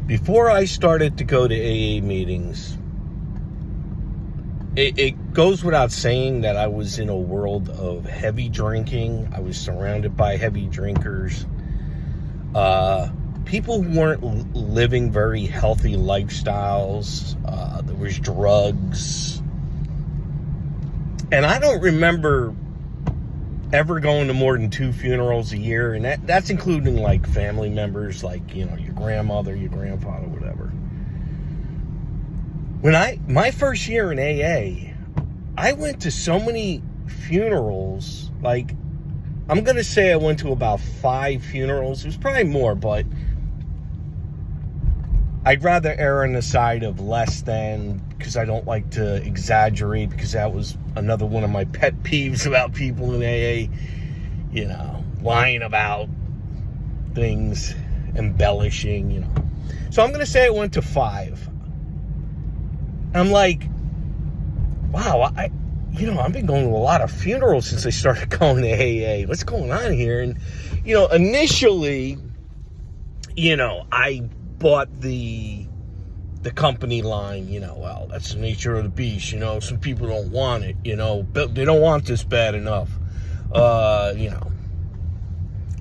Before I started to go to AA meetings, it goes without saying that I was in a world of heavy drinking. I was surrounded by heavy drinkers. People who weren't living very healthy lifestyles. There was drugs. And I don't remember ever going to more than 2 funerals a year, and that's including like family members, like, you know, your grandmother, your grandfather, whatever. My first year in AA, I went to so many funerals. Like, I'm gonna say I went to about 5 funerals. It was probably more, but I'd rather err on the side of less than, because I don't like to exaggerate, because that was another one of my pet peeves about people in AA, you know, lying about things, embellishing, you know. So I'm going to say I went to 5. I'm like, wow, I've been going to a lot of funerals since I started going to AA. What's going on here? And, you know, initially, you know, I bought the company line, you know, well, that's the nature of the beast, you know, some people don't want it, you know, but they don't want this bad enough, you know,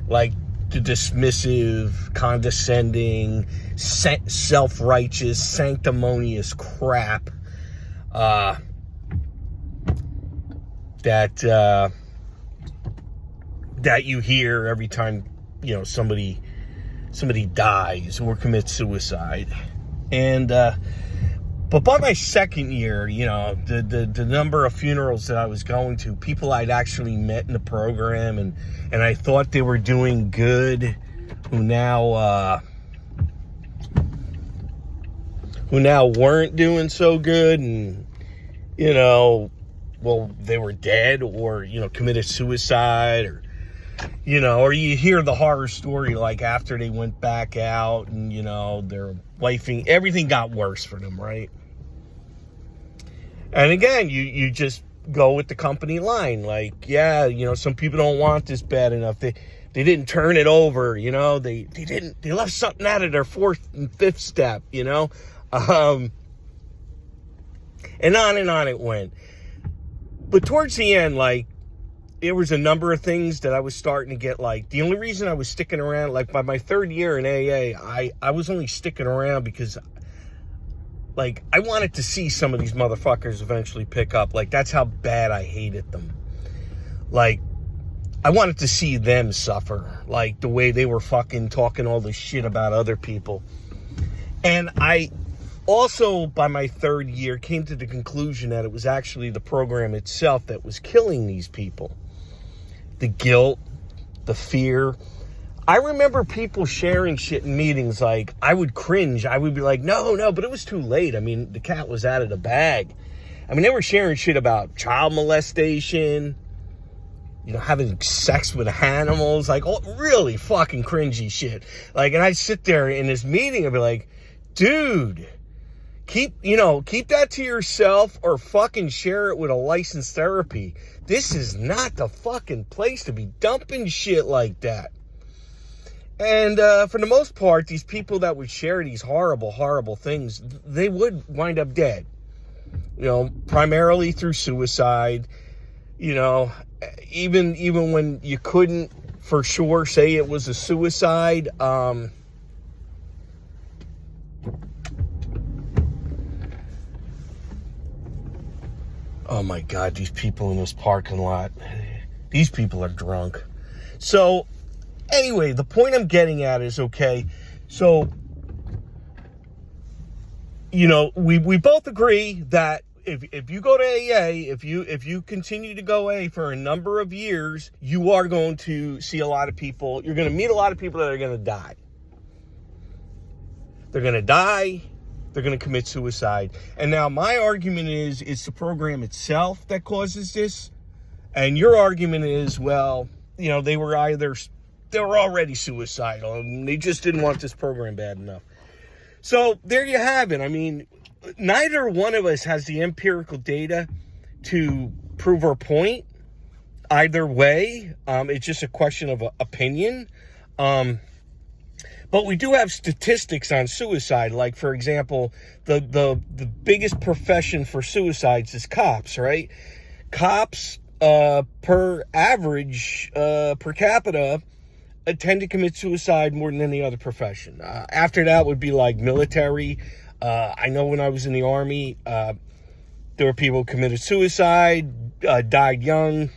like the dismissive, condescending, self-righteous, sanctimonious crap, that you hear every time, you know, somebody dies or commits suicide. And but by my second year, you know, the number of funerals that I was going to, people I'd actually met in the program, and I thought they were doing good, who now weren't doing so good, and, you know, well, they were dead, or, you know, committed suicide, or, you know, or you hear the horror story, like after they went back out and, you know, their wifing, everything got worse for them, right? And again, you just go with the company line, like, yeah, you know, some people don't want this bad enough. They didn't turn it over, you know, they left something out of their 4th and 5th step, you know, and on it went. But towards the end, like, there was a number of things that I was starting to get, like, the only reason I was sticking around, like, by my 3rd year in AA, I was only sticking around because, like, I wanted to see some of these motherfuckers eventually pick up. Like, that's how bad I hated them. Like, I wanted to see them suffer, like, the way they were fucking talking all this shit about other people. And I also, by my 3rd year, came to the conclusion that it was actually the program itself that was killing these people. The guilt, the fear. I remember people sharing shit in meetings, like, I would cringe. I would be like, no, but it was too late. I mean, the cat was out of the bag. I mean, they were sharing shit about child molestation, you know, having sex with animals, like, oh, really fucking cringy shit. Like, and I'd sit there in this meeting and be like, dude, keep that to yourself, or fucking share it with a licensed therapy. This is not the fucking place to be dumping shit like that. And for the most part, these people that would share these horrible, horrible things, they would wind up dead. You know, primarily through suicide. You know, even when you couldn't for sure say it was a suicide, oh my God, these people in this parking lot, these people are drunk. So anyway, the point I'm getting at is, okay, so, you know, we both agree that if you go to AA, if you continue to go AA for a number of years, you are going to see a lot of people, you're going to meet a lot of people that are going to die. They're going to die. They're going to commit suicide. And now my argument is, it's the program itself that causes this. And your argument is, well, you know, they were already suicidal and they just didn't want this program bad enough. So there you have it. I mean, neither one of us has the empirical data to prove our point. Either way, it's just a question of opinion. But we do have statistics on suicide. Like, for example, the biggest profession for suicides is cops, right? Cops, per average, per capita, tend to commit suicide more than any other profession. After that would be like military. I know when I was in the Army, there were people who committed suicide, died young.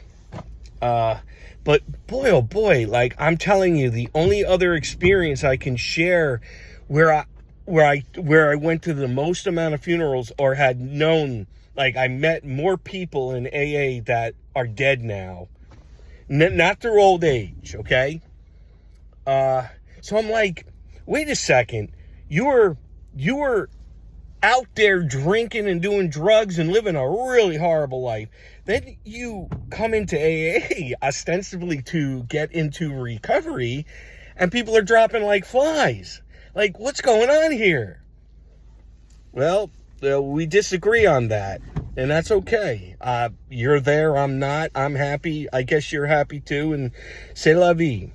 But boy, oh boy, like I'm telling you, the only other experience I can share where I went to the most amount of funerals or had known, like I met more people in AA that are dead now, not through old age, okay? So I'm like, wait a second, you were out there drinking and doing drugs and living a really horrible life. Then you come into AA ostensibly to get into recovery, and people are dropping like flies. Like, what's going on here? Well, we disagree on that, and that's okay. You're there, I'm not. I'm happy. I guess you're happy too, and c'est la vie.